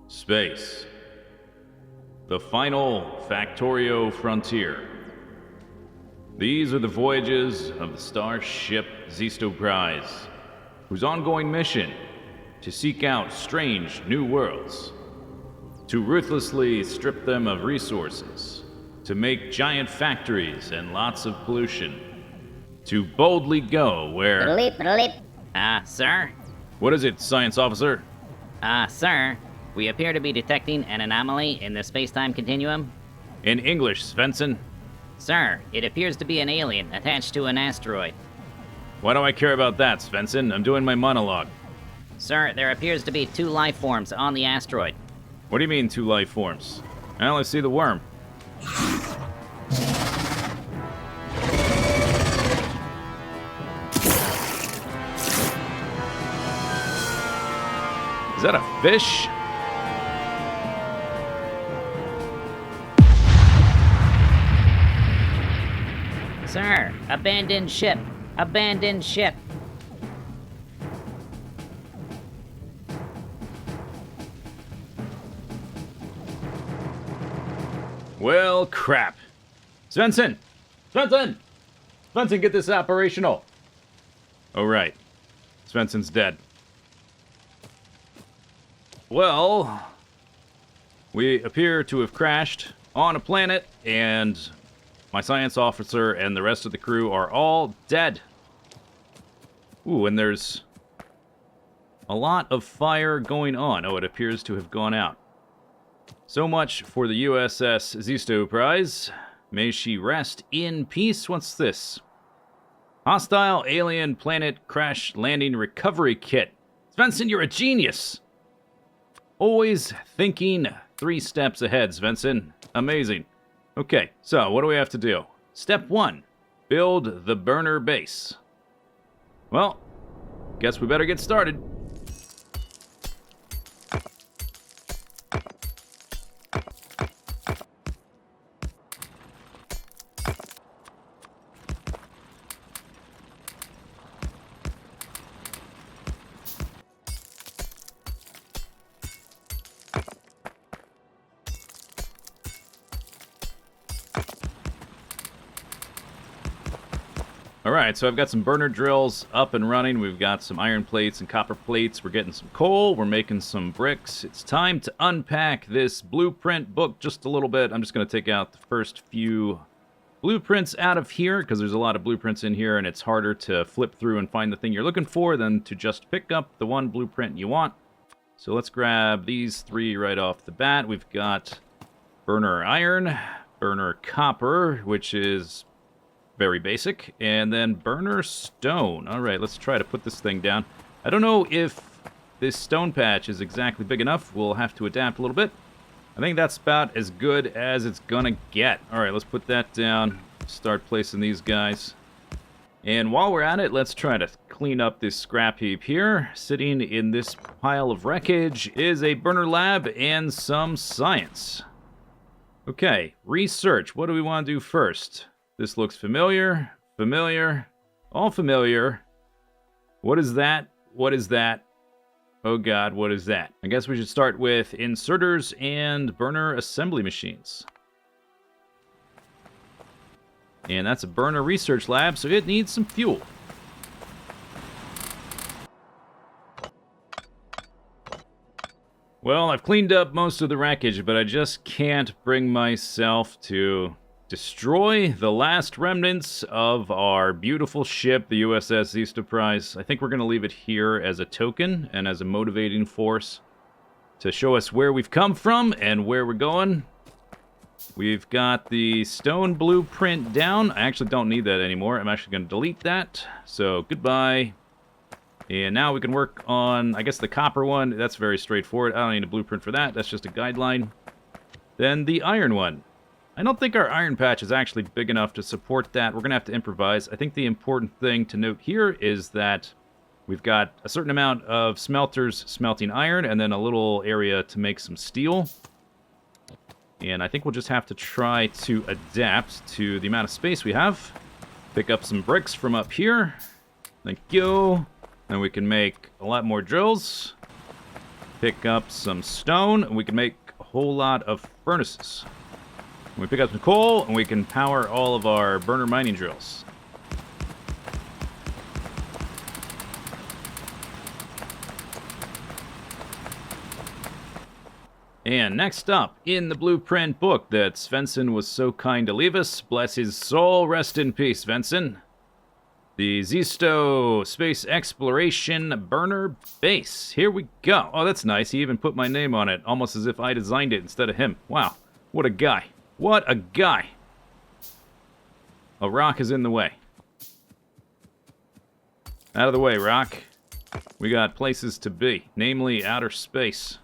Space. The final Factorio frontier. These are the voyages of the starship Zisteauprise, whose ongoing mission to seek out strange new worlds, to ruthlessly strip them of resources, to make giant factories and lots of pollution, to boldly go where... Sir? What is it, Science Officer? Sir, we appear to be detecting an anomaly in the space-time continuum. In English, Svensen. Sir, it appears to be an alien attached to an asteroid. Why do I care about that, Svensen? I'm doing my monologue. Sir, there appears to be 2 life forms on the asteroid. What do you mean 2 life forms? I only see the worm. Is that a fish? Sir, abandoned ship. Abandoned ship. Well, crap. Svensen! Svensen! Svensen, get this operational. Oh, right. Svensen's dead. Well, we appear to have crashed on a planet, and my science officer and the rest of the crew are all dead. Ooh, and there's a lot of fire going on. Oh, it appears to have gone out. So much for the USS Zisteauprise. May she rest in peace. What's this? Hostile alien planet crash landing recovery kit. Svensen, you're a genius! Always thinking 3 steps ahead, Svensen. Amazing. Okay, so what do we have to do? Step 1, build the burner base. Well, guess we better get started. Alright, so I've got some burner drills up and running. We've got some iron plates and copper plates. We're getting some coal. We're making some bricks. It's time to unpack this blueprint book just a little bit. I'm just going to take out the first few blueprints out of here because there's a lot of blueprints in here and it's harder to flip through and find the thing you're looking for than to just pick up the one blueprint you want. So let's grab these 3 right off the bat. We've got burner iron, burner copper, which is very basic, and then burner stone. All right, let's try to put this thing down. I don't know if this stone patch is exactly big enough. We'll have to adapt a little bit. I think that's about as good as it's gonna get. All right, let's put that down. Start placing these guys. And while we're at it, let's try to clean up this scrap heap here. Sitting in this pile of wreckage is a burner lab and some science. Okay, research. What do we want to do first? This looks familiar, all familiar. What is that? What is that? Oh god, what is that? I guess we should start with inserters and burner assembly machines. And that's a burner research lab, so it needs some fuel. Well, I've cleaned up most of the wreckage, but I just can't bring myself to destroy the last remnants of our beautiful ship, the USS Zisteauprise. I think we're going to leave it here as a token and as a motivating force to show us where we've come from and where we're going. We've got the stone blueprint down. I actually don't need that anymore. I'm actually going to delete that. So, goodbye. And now we can work on, I guess, the copper one. That's very straightforward. I don't need a blueprint for that. That's just a guideline. Then the iron one. I don't think our iron patch is actually big enough to support that. We're going to have to improvise. I think the important thing to note here is that we've got a certain amount of smelters smelting iron and then a little area to make some steel. And I think we'll just have to try to adapt to the amount of space we have. Pick up some bricks from up here. Thank you. And we can make a lot more drills. Pick up some stone, and we can make a whole lot of furnaces. And we pick up some coal, and we can power all of our burner mining drills. And next up, in the blueprint book that Svensen was so kind to leave us, bless his soul, rest in peace, Svensen. The Zisteau Space Exploration Burner Base. Here we go. Oh, that's nice. He even put my name on it, almost as if I designed it instead of him. Wow, what a guy. What a guy. A rock is in the way. Out of the way, rock. We got places to be, namely outer space.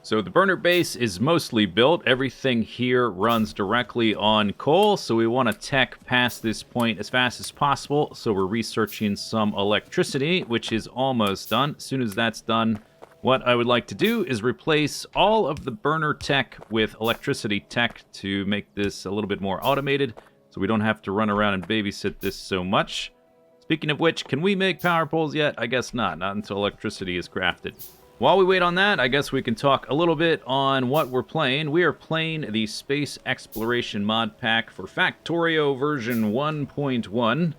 So the burner base is mostly built. Everything here runs directly on coal, so we want to tech past this point as fast as possible. So we're researching some electricity, which is almost done. As soon as that's done, what I would like to do is replace all of the burner tech with electricity tech to make this a little bit more automated, so we don't have to run around and babysit this so much. Speaking of which, can we make power poles yet? I guess not. Not until electricity is crafted. While we wait on that, I guess we can talk a little bit on what we're playing. We are playing the Space Exploration mod pack for Factorio version 1.1,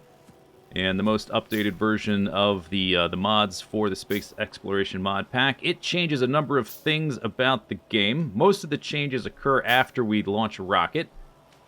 and the most updated version of the mods for the Space Exploration mod pack. It changes a number of things about the game. Most of the changes occur after we launch a rocket,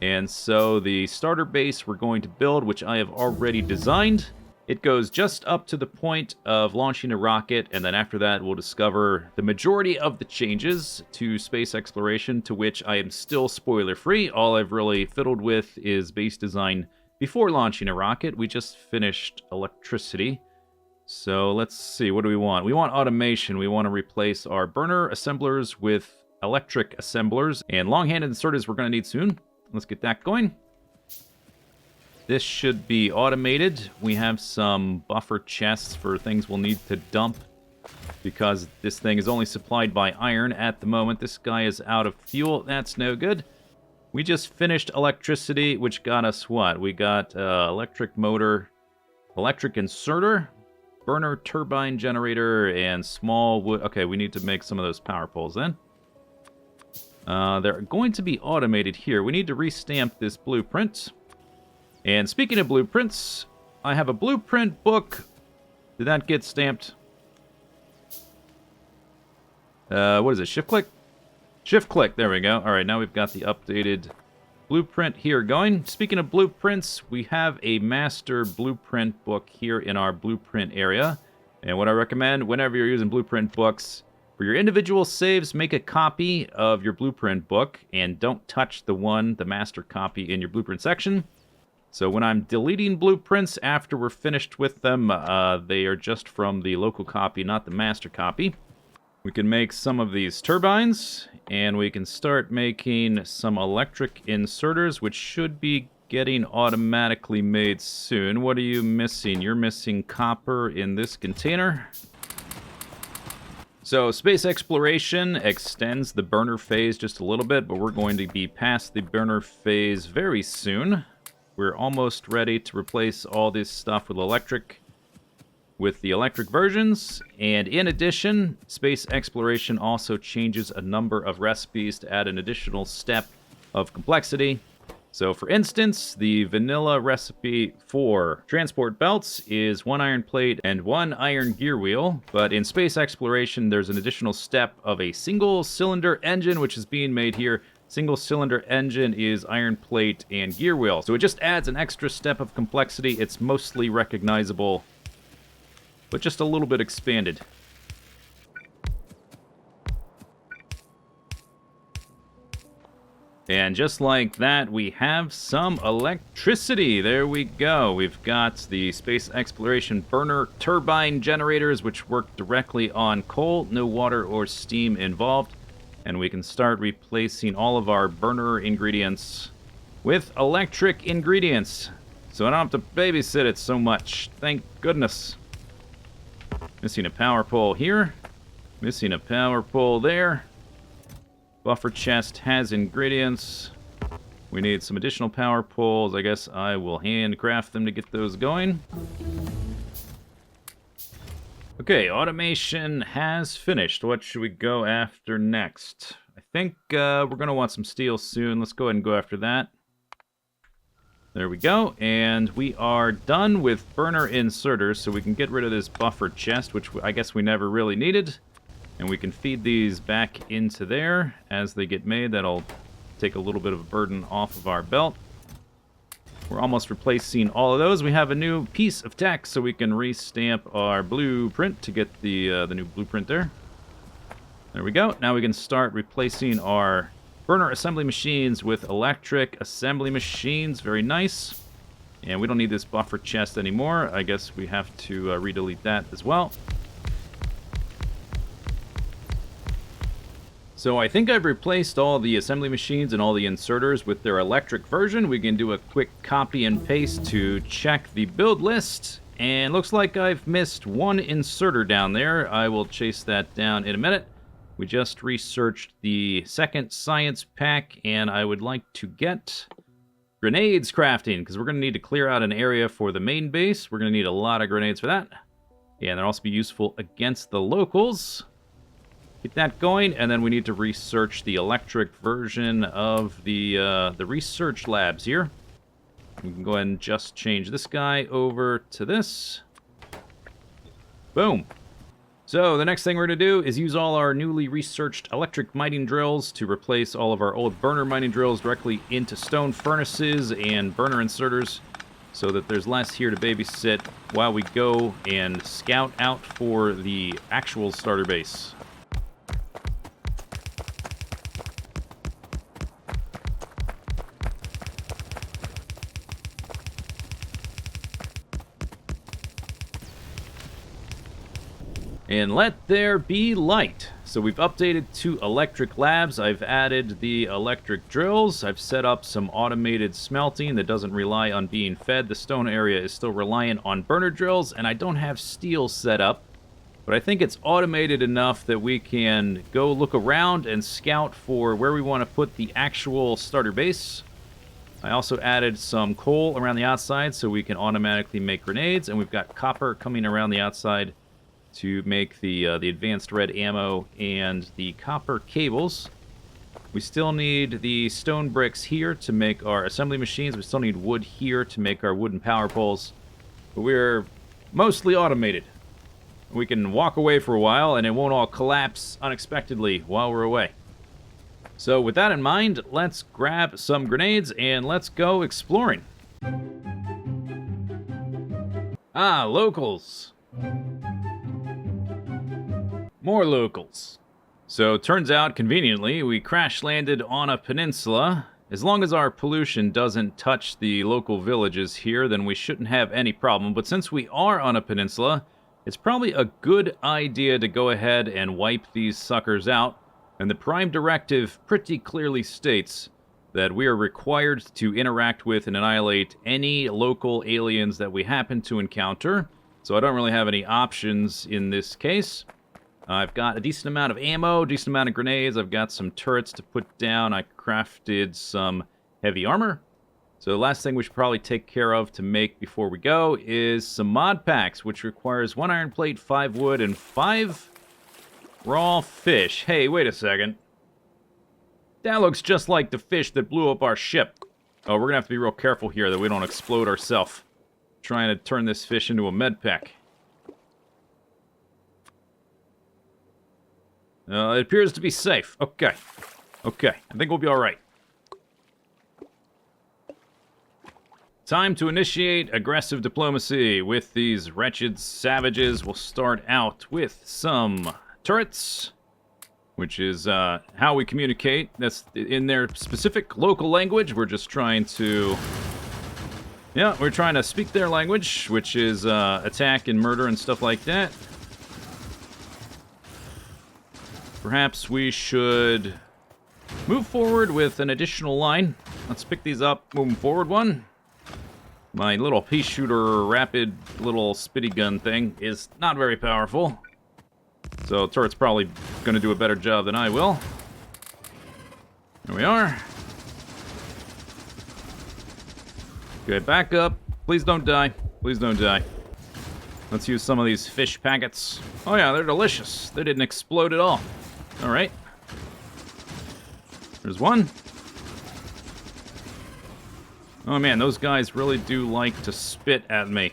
and so the starter base we're going to build, which I have already designed, it goes just up to the point of launching a rocket, and then after that we'll discover the majority of the changes to space exploration, to which I am still spoiler-free. All I've really fiddled with is base design before launching a rocket. We just finished electricity. So let's see, what do we want? We want automation. We want to replace our burner assemblers with electric assemblers, and long-handed inserters we're going to need soon. Let's get that going. This should be automated. We have some buffer chests for things we'll need to dump, because this thing is only supplied by iron at the moment. This guy is out of fuel. That's no good. We just finished electricity, which got us what? We got electric motor, electric inserter, burner turbine generator, and small wood. Okay, we need to make some of those power poles then. They're going to be automated here. We need to restamp this blueprint. And speaking of blueprints, I have a blueprint book. Did that get stamped? What is it? Shift click? Shift click. There we go. All right, now we've got the updated blueprint here going. Speaking of blueprints, we have a master blueprint book here in our blueprint area. And what I recommend whenever you're using blueprint books, for your individual saves, make a copy of your blueprint book and don't touch the master copy in your blueprint section. So when I'm deleting blueprints after we're finished with them, they are just from the local copy, not the master copy. We can make some of these turbines, and we can start making some electric inserters, which should be getting automatically made soon. What are you missing? You're missing copper in this container. So space exploration extends the burner phase just a little bit, but we're going to be past the burner phase very soon. We're almost ready to replace all this stuff with the electric versions. And in addition, space exploration also changes a number of recipes to add an additional step of complexity. So for instance, the vanilla recipe for transport belts is 1 iron plate and 1 iron gear wheel. But in space exploration, there's an additional step of a single cylinder engine, which is being made here. Single cylinder engine is iron plate and gear wheel. So it just adds an extra step of complexity. It's mostly recognizable, but just a little bit expanded. And just like that, we have some electricity. There we go. We've got the space exploration burner turbine generators, which work directly on coal. No water or steam involved. And we can start replacing all of our burner ingredients with electric ingredients. so I don't have to babysit it so much. Thank goodness. Missing a power pole here. Missing a power pole there. Buffer chest has ingredients. We need some additional power poles. I guess I will handcraft them to get those going. Okay, automation has finished. What should we go after next? I think we're going to want some steel soon. Let's go ahead and go after that. There we go. And we are done with burner inserters, so we can get rid of this buffer chest, which I guess we never really needed. And we can feed these back into there as they get made. That'll take a little bit of a burden off of our belt. We're almost replacing all of those. We have a new piece of tech, so we can restamp our blueprint to get the new blueprint there. There we go. Now we can start replacing our burner assembly machines with electric assembly machines. Very nice. And we don't need this buffer chest anymore. I guess we have to redelete that as well. So I think I've replaced all the assembly machines and all the inserters with their electric version. We can do a quick copy and paste to check the build list. And looks like I've missed one inserter down there. I will chase that down in a minute. We just researched the second science pack, and I would like to get grenades crafting, because we're going to need to clear out an area for the main base. We're going to need a lot of grenades for that. And they'll also be useful against the locals. Get that going, and then we need to research the electric version of the research labs here. We can go ahead and just change this guy over to this. Boom. So the next thing we're going to do is use all our newly researched electric mining drills to replace all of our old burner mining drills directly into stone furnaces and burner inserters, so that there's less here to babysit while we go and scout out for the actual starter base. And let there be light. So we've updated to electric labs. I've added the electric drills. I've set up some automated smelting that doesn't rely on being fed. The stone area is still reliant on burner drills, and I don't have steel set up. But I think it's automated enough that we can go look around and scout for where we want to put the actual starter base. I also added some coal around the outside so we can automatically make grenades, and we've got copper coming around the outside to make the advanced red ammo and the copper cables. We still need the stone bricks here to make our assembly machines. We still need wood here to make our wooden power poles. But we're mostly automated. We can walk away for a while and it won't all collapse unexpectedly while we're away. So with that in mind, let's grab some grenades and let's go exploring. Ah, locals. More locals. So turns out, conveniently, we crash landed on a peninsula. As long as our pollution doesn't touch the local villages here, then we shouldn't have any problem. But since we are on a peninsula, it's probably a good idea to go ahead and wipe these suckers out. And the Prime Directive pretty clearly states that we are required to interact with and annihilate any local aliens that we happen to encounter. So I don't really have any options in this case. I've got a decent amount of ammo, decent amount of grenades. I've got some turrets to put down. I crafted some heavy armor. So the last thing we should probably take care of to make before we go is some mod packs, which requires 1 iron plate, 5 wood, and 5 raw fish. Hey, wait a second. That looks just like the fish that blew up our ship. Oh, we're going to have to be real careful here that we don't explode ourselves. Trying to turn this fish into a med pack. It appears to be safe. Okay. Okay. I think we'll be alright. Time to initiate aggressive diplomacy with these wretched savages. We'll start out with some turrets, which is how we communicate. That's in their specific local language. We're just trying to... Yeah, we're trying to speak their language, which is attack and murder and stuff like that. Perhaps we should move forward with an additional line. Let's pick these up. Moving forward one. My little pea shooter rapid little spitty gun thing is not very powerful. So turret's probably going to do a better job than I will. There we are. Okay, back up. Please don't die. Please don't die. Let's use some of these fish packets. Oh yeah, they're delicious. They didn't explode at all. All right. There's one. Oh man, those guys really do like to spit at me.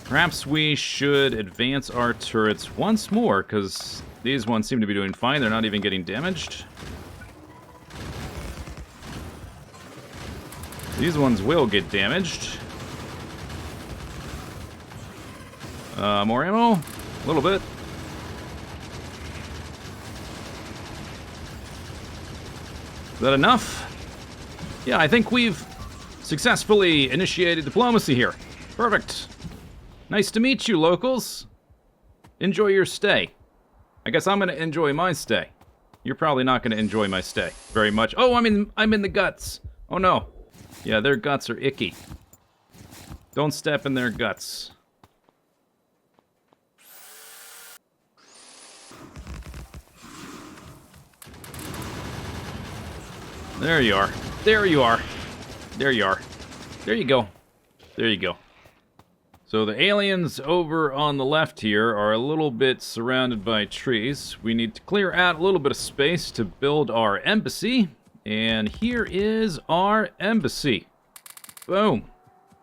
Perhaps we should advance our turrets once more, because these ones seem to be doing fine. They're not even getting damaged. These ones will get damaged. More ammo? A little bit. Is that enough? Yeah, I think we've successfully initiated diplomacy here. Perfect. Nice to meet you, locals. Enjoy your stay. I guess I'm going to enjoy my stay. You're probably not going to enjoy my stay very much. Oh, I'm in the guts. Oh, no. Yeah, their guts are icky. Don't step in their guts. There you are. There you are. There you are. There you go. There you go. So the aliens over on the left here are a little bit surrounded by trees. We need to clear out a little bit of space to build our embassy. And here is our embassy. Boom.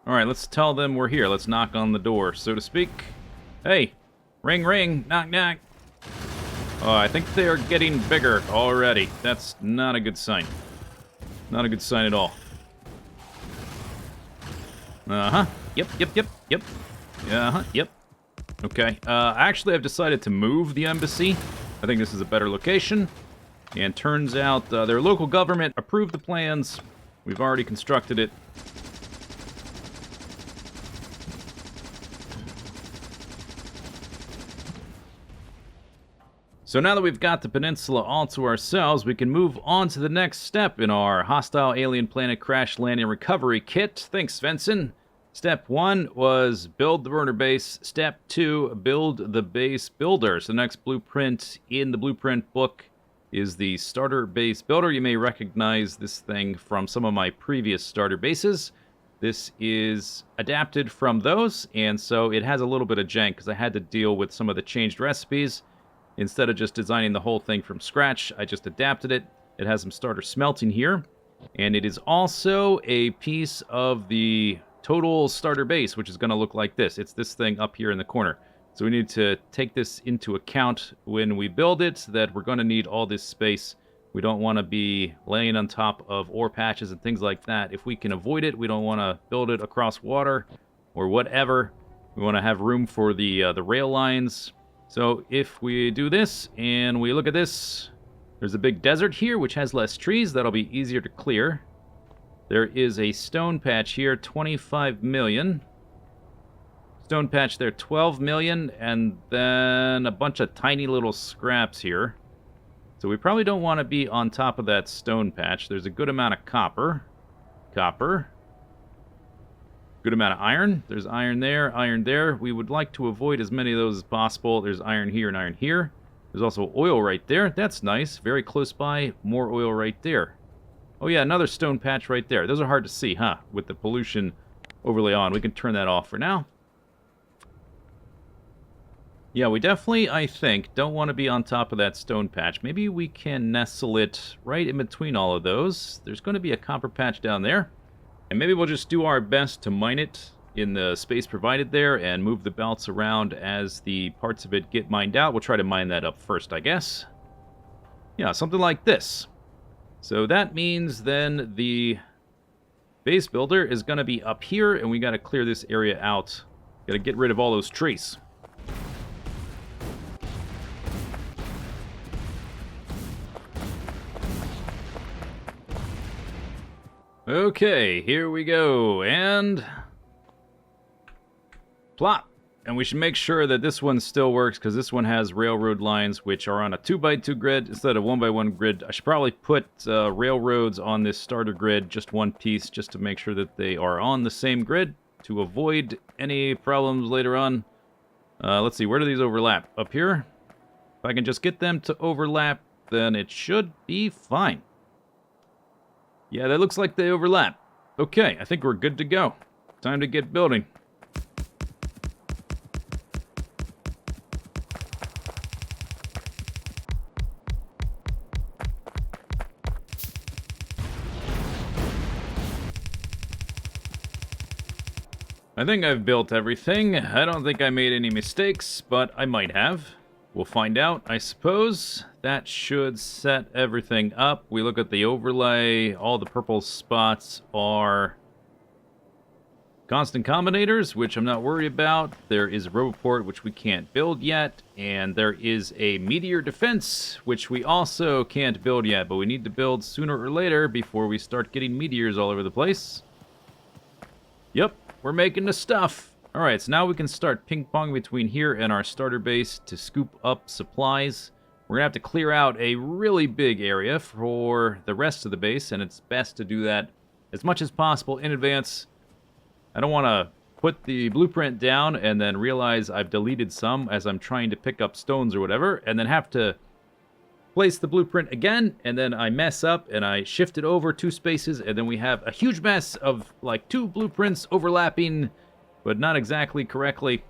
All right, let's tell them we're here. Let's knock on the door, so to speak. Hey, ring, ring, knock, knock. Oh, I think they're getting bigger already. That's not a good sign. Not a good sign at all. Uh-huh. Yep. Uh-huh, yep. Okay, actually I've decided to move the embassy. I think this is a better location. And turns out their local government approved the plans. We've already constructed it. So now that we've got the peninsula all to ourselves, we can move on to the next step in our hostile alien planet crash landing recovery kit. Thanks, Svensen. Step 1 was build the burner base. Step 2, build the base builder. So the next blueprint in the blueprint book is the starter base builder. You may recognize this thing from some of my previous starter bases. This is adapted from those, and so it has a little bit of jank because I had to deal with some of the changed recipes. Instead of just designing the whole thing from scratch, I just adapted it. It has some starter smelting here, and it is also a piece of the total starter base, which is going to look like this. It's this thing up here in the corner. So we need to take this into account when we build it, that we're going to need all this space. We don't want to be laying on top of ore patches and things like that. If we can avoid it, we don't want to build it across water or whatever. We want to have room for the rail lines. So if we do this and we look at this, there's a big desert here which has less trees. That'll be easier to clear. There is a stone patch here, 25 million. Stone patch there, 12 million, and then a bunch of tiny little scraps here. So we probably don't want to be on top of that stone patch. There's a good amount of copper. Good amount of iron. There's iron there, iron there. We would like to avoid as many of those as possible. There's iron here and iron here. There's also oil right there. That's nice. Very close by. More oil right there. Oh yeah, another stone patch right there. Those are hard to see, huh? With the pollution overlay on. We can turn that off for now. Yeah, we definitely, I think, don't want to be on top of that stone patch. Maybe we can nestle it right in between all of those. There's going to be a copper patch down there. And maybe we'll just do our best to mine it in the space provided there and move the belts around as the parts of it get mined out. We'll try to mine that up first, I guess. Yeah, something like this. So that means then the base builder is going to be up here, and we got to clear this area out. Got to get rid of all those trees. Okay, here we go, and plop. And we should make sure that this one still works, because this one has railroad lines, which are on a 2x2 grid instead of 1x1 grid. I should probably put railroads on this starter grid, just one piece, just to make sure that they are on the same grid, to avoid any problems later on. Let's see, where do these overlap? Up here? If I can just get them to overlap, then it should be fine. Yeah, that looks like they overlap. Okay, I think we're good to go. Time to get building. I think I've built everything. I don't think I made any mistakes, but I might have. We'll find out, I suppose. That should set everything up. We look at the overlay. All the purple spots are constant combinators, which I'm not worried about. There is a Roboport, which we can't build yet. And there is a meteor defense, which we also can't build yet. But we need to build sooner or later before we start getting meteors all over the place. Yep, we're making the stuff. Alright, so now we can start ping-pong between here and our starter base to scoop up supplies. We're going to have to clear out a really big area for the rest of the base, and it's best to do that as much as possible in advance. I don't want to put the blueprint down and then realize I've deleted some as I'm trying to pick up stones or whatever, and then have to place the blueprint again, and then I mess up and I shift it over 2 spaces, and then we have a huge mess of like 2 blueprints overlapping, but not exactly correctly.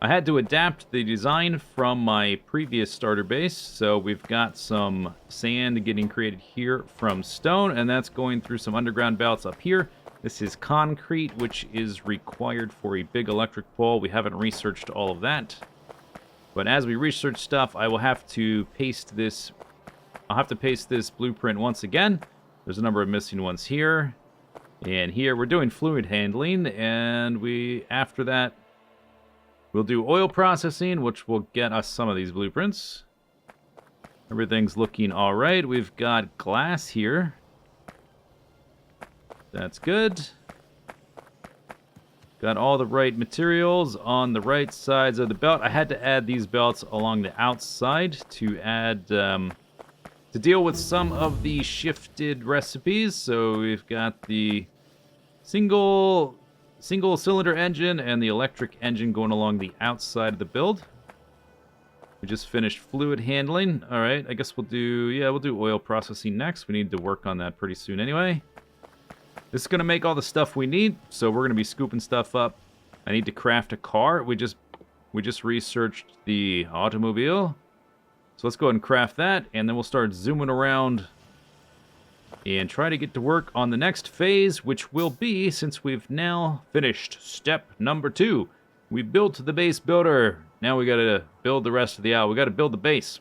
I had to adapt the design from my previous starter base, so we've got some sand getting created here from stone, and that's going through some underground belts up here. This is concrete, which is required for a big electric pole. We haven't researched all of that, but as we research stuff, I will have to paste this. I'll have to paste this blueprint once again. There's a number of missing ones here. And here we're doing fluid handling, and after that we'll do oil processing, which will get us some of these blueprints. Everything's looking all right. We've got glass here. That's good. Got all the right materials on the right sides of the belt. I had to add these belts along the outside to add to deal with some of the shifted recipes. So we've got the single cylinder engine and the electric engine going along the outside of the build. We just finished fluid handling. All right, I guess we'll do oil processing next. We need to work on that pretty soon anyway. This is going to make all the stuff we need, so we're going to be scooping stuff up. I need to craft a car. We just researched the automobile. So let's go ahead and craft that, and then we'll start zooming around and try to get to work on the next phase, which will be, since we've now finished step number 2. We built the base builder. Now we got to build the rest of the owl. We got to build the base.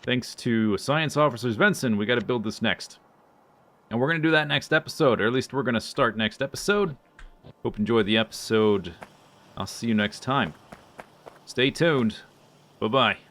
Thanks to Science Officer Svensen, we got to build this next. And we're going to do that next episode, or at least we're going to start next episode. Hope you enjoyed the episode. I'll see you next time. Stay tuned. Bye-bye.